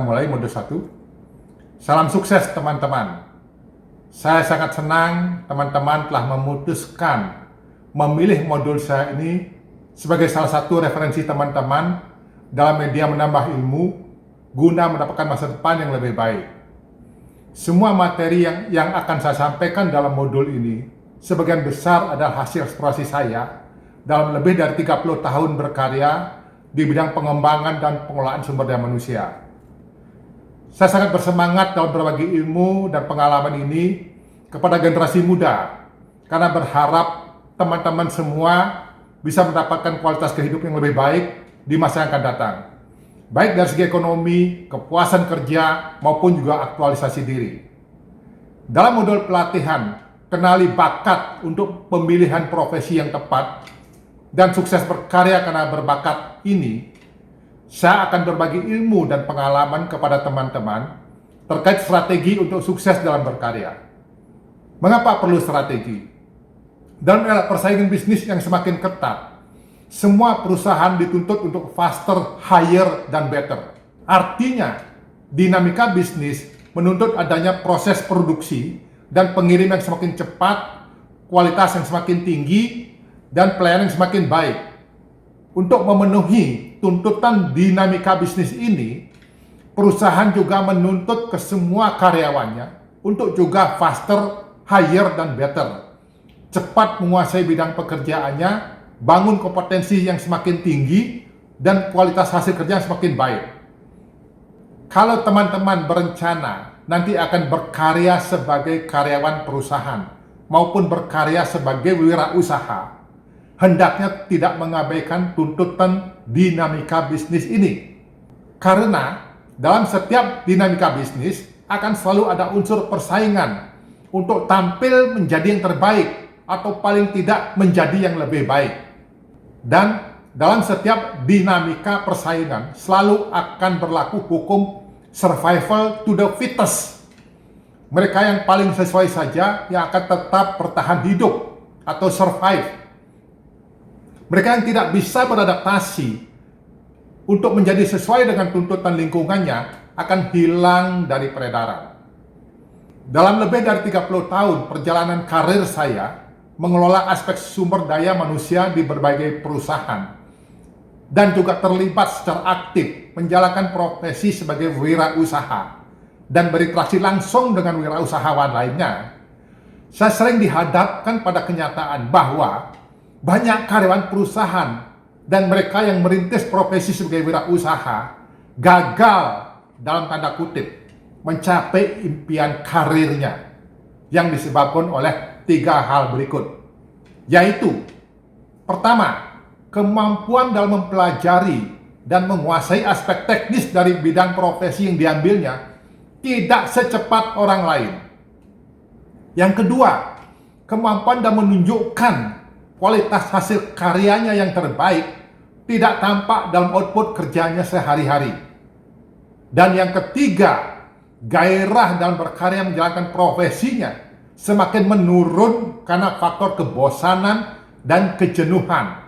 mulai mode 1. Salam sukses teman-teman. Saya sangat senang teman-teman telah memutuskan memilih modul saya ini sebagai salah satu referensi teman-teman dalam media menambah ilmu guna mendapatkan masa depan yang lebih baik. Semua materi yang akan saya sampaikan dalam modul ini sebagian besar adalah hasil eksplorasi saya dalam lebih dari 30 tahun berkarya di bidang pengembangan dan pengelolaan sumber daya manusia. Saya sangat bersemangat dalam berbagi ilmu dan pengalaman ini kepada generasi muda karena berharap teman-teman semua bisa mendapatkan kualitas kehidupan yang lebih baik di masa yang akan datang. Baik dari segi ekonomi, kepuasan kerja, maupun juga aktualisasi diri. Dalam modul pelatihan, kenali bakat untuk pemilihan profesi yang tepat, dan sukses berkarya karena berbakat ini, saya akan berbagi ilmu dan pengalaman kepada teman-teman terkait strategi untuk sukses dalam berkarya. Mengapa perlu strategi? Dalam era persaingan bisnis yang semakin ketat, semua perusahaan dituntut untuk faster, higher, dan better. Artinya, dinamika bisnis menuntut adanya proses produksi dan pengiriman yang semakin cepat, kualitas yang semakin tinggi, dan pelayanan yang semakin baik. Untuk memenuhi tuntutan dinamika bisnis ini, perusahaan juga menuntut ke semua karyawannya untuk juga faster, higher, dan better. Cepat menguasai bidang pekerjaannya, bangun kompetensi yang semakin tinggi, dan kualitas hasil kerja yang semakin baik. Kalau teman-teman berencana nanti akan berkarya sebagai karyawan perusahaan maupun berkarya sebagai wirausaha, hendaknya tidak mengabaikan tuntutan dinamika bisnis ini. Karena dalam setiap dinamika bisnis akan selalu ada unsur persaingan untuk tampil menjadi yang terbaik atau paling tidak menjadi yang lebih baik. Dan dalam setiap dinamika persaingan selalu akan berlaku hukum survival to the fittest. Mereka yang paling sesuai saja yang akan tetap bertahan hidup atau survive. Mereka yang tidak bisa beradaptasi untuk menjadi sesuai dengan tuntutan lingkungannya akan hilang dari peredaran. Dalam lebih dari 30 tahun perjalanan karir saya mengelola aspek sumber daya manusia di berbagai perusahaan dan juga terlibat secara aktif menjalankan profesi sebagai wirausaha dan berinteraksi langsung dengan wirausahawan lainnya, saya sering dihadapkan pada kenyataan bahwa banyak karyawan perusahaan dan mereka yang merintis profesi sebagai wirausaha gagal dalam tanda kutip mencapai impian karirnya yang disebabkan oleh 3 hal berikut, yaitu pertama, kemampuan dalam mempelajari dan menguasai aspek teknis dari bidang profesi yang diambilnya tidak secepat orang lain. Yang kedua, kemampuan dalam menunjukkan kualitas hasil karyanya yang terbaik tidak tampak dalam output kerjanya sehari-hari. Dan yang ketiga, gairah dalam berkarya menjalankan profesinya semakin menurun karena faktor kebosanan dan kejenuhan.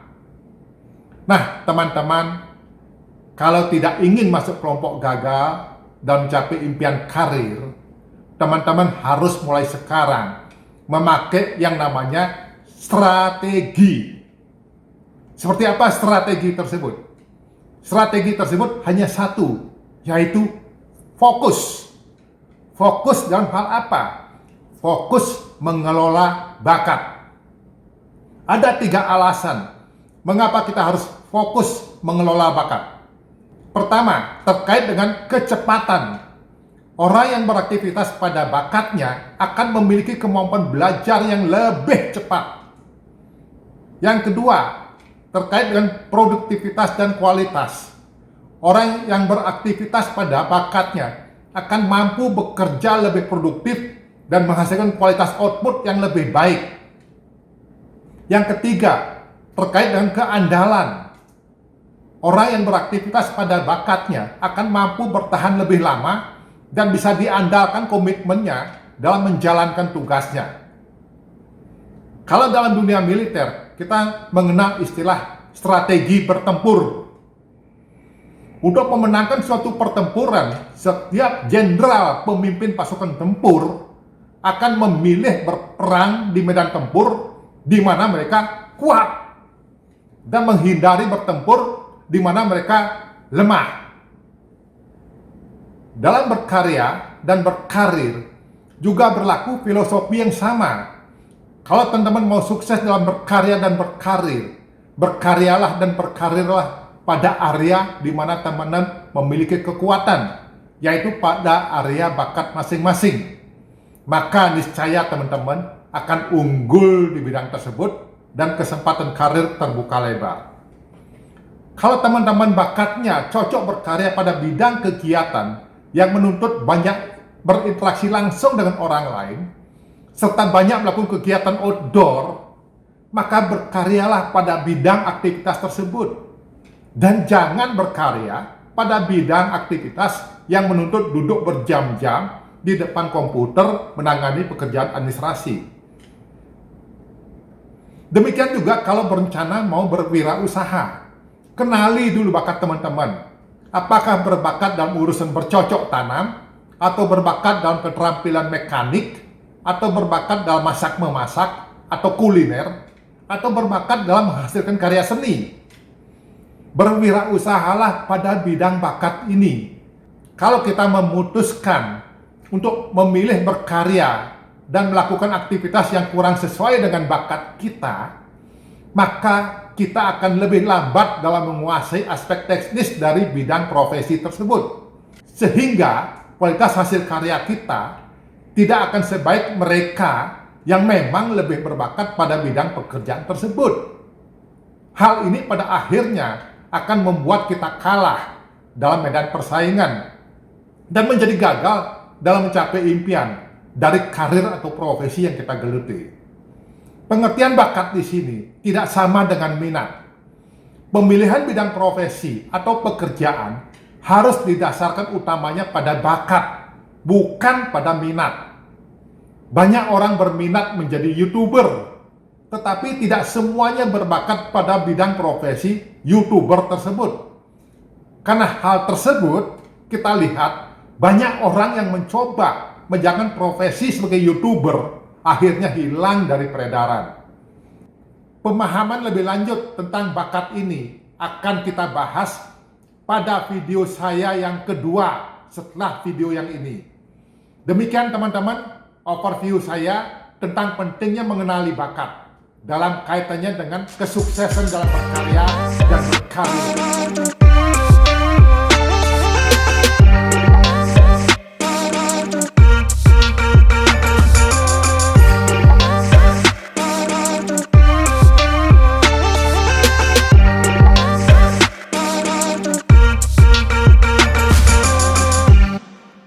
Nah, teman-teman, kalau tidak ingin masuk kelompok gagal dan mencapai impian karir, teman-teman harus mulai sekarang memakai yang namanya strategi. Seperti apa strategi tersebut? Strategi tersebut hanya satu, yaitu fokus. Fokus dalam hal apa? Fokus mengelola bakat. Ada 3 alasan mengapa kita harus fokus mengelola bakat. Pertama, terkait dengan kecepatan. Orang yang beraktivitas pada bakatnya akan memiliki kemampuan belajar yang lebih cepat. Yang kedua, terkait dengan produktivitas dan kualitas. Orang yang beraktivitas pada bakatnya akan mampu bekerja lebih produktif dan menghasilkan kualitas output yang lebih baik. Yang ketiga, terkait dengan keandalan. Orang yang beraktivitas pada bakatnya akan mampu bertahan lebih lama dan bisa diandalkan komitmennya dalam menjalankan tugasnya. Kalau dalam dunia militer, kita mengenal istilah strategi bertempur. Untuk memenangkan suatu pertempuran, setiap jenderal pemimpin pasukan tempur akan memilih berperang di medan tempur di mana mereka kuat dan menghindari bertempur di mana mereka lemah. Dalam berkarya dan berkarir juga berlaku filosofi yang sama. Kalau teman-teman mau sukses dalam berkarya dan berkarir, berkaryalah dan berkarirlah pada area di mana teman-teman memiliki kekuatan, yaitu pada area bakat masing-masing. Maka niscaya teman-teman akan unggul di bidang tersebut dan kesempatan karir terbuka lebar. Kalau teman-teman bakatnya cocok berkarya pada bidang kegiatan yang menuntut banyak berinteraksi langsung dengan orang lain, serta banyak melakukan kegiatan outdoor, maka berkaryalah pada bidang aktivitas tersebut. Dan jangan berkarya pada bidang aktivitas yang menuntut duduk berjam-jam di depan komputer menangani pekerjaan administrasi. Demikian juga kalau berencana mau berwirausaha. Kenali dulu bakat teman-teman. Apakah berbakat dalam urusan bercocok tanam, atau berbakat dalam keterampilan mekanik, atau berbakat dalam masak-memasak, atau kuliner, atau berbakat dalam menghasilkan karya seni. Berwirausahalah pada bidang bakat ini. Kalau kita memutuskan untuk memilih berkarya dan melakukan aktivitas yang kurang sesuai dengan bakat kita, maka kita akan lebih lambat dalam menguasai aspek teknis dari bidang profesi tersebut. Sehingga kualitas hasil karya kita tidak akan sebaik mereka yang memang lebih berbakat pada bidang pekerjaan tersebut. Hal ini pada akhirnya akan membuat kita kalah dalam medan persaingan dan menjadi gagal dalam mencapai impian dari karir atau profesi yang kita geluti. Pengertian bakat di sini tidak sama dengan minat. Pemilihan bidang profesi atau pekerjaan harus didasarkan utamanya pada bakat, bukan pada minat. Banyak orang berminat menjadi YouTuber, tetapi tidak semuanya berbakat pada bidang profesi YouTuber tersebut. Karena hal tersebut, kita lihat banyak orang yang mencoba menjalankan profesi sebagai YouTuber, akhirnya hilang dari peredaran. Pemahaman lebih lanjut tentang bakat ini akan kita bahas pada video saya yang kedua setelah video yang ini. Demikian teman-teman, overview saya tentang pentingnya mengenali bakat dalam kaitannya dengan kesuksesan dalam berkarya dan